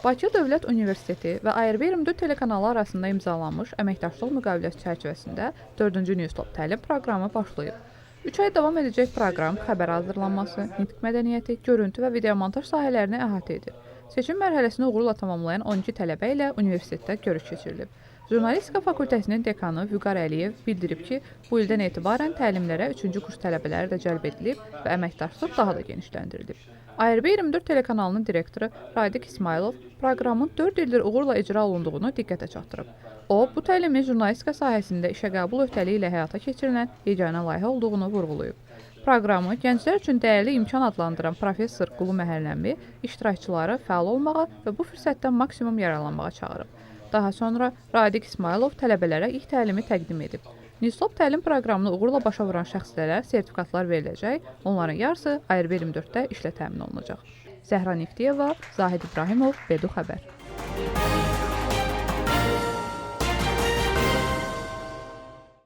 Bakı Dövlət Universiteti və ARB24 telekanalı arasında imzalanmış əməkdaşlıq müqaviləsi çərçivəsində 4-cü Newslab təlim proqramı başlayıb. 3 ay davam edəcək proqram xəbər hazırlanması, nitq mədəniyyəti, görüntü və videomontaj sahələrini əhatə edir. Seçim mərhələsini uğurla tamamlayan 12 tələbə ilə universitetdə görüş keçirilib. Jurnalistika fakültəsinin dekanı Vüqar Əliyev bildirib ki, bu ildən etibarən təlimlərə 3-cü kurs tələbələri də cəlb edilib və əməkdaşlıq daha da genişləndirilib. ARB24 telekanalının direktoru Radiq İsmailov proqramın 4 ildir uğurla icra olunduğunu diqqətə çatdırıb. O, bu təlimi jurnalistika sahəsində işə qəbul öhdəliyi ilə həyata keçirilən yeganə layihə olduğunu vurğulayıb. Proqramı gənclər üçün dəyərli imkan adlandıran professor Qulu Məhərrəmli iştirakçıları fəal olmağa və bu fürsətdən maksimum yararlanmağa çağırıb. Daha sonra Radiq İsmailov tələbələrə ilk təlimi təqdim edib. Newslab təlim proqramını uğurla başa vuran şəxslərə sertifikatlar veriləcək, onların yarısı ARB24-də işlə təmin olunacaq. Zəhra Niftiyeva, Zahid İbrahimov, Bedu Xəbər.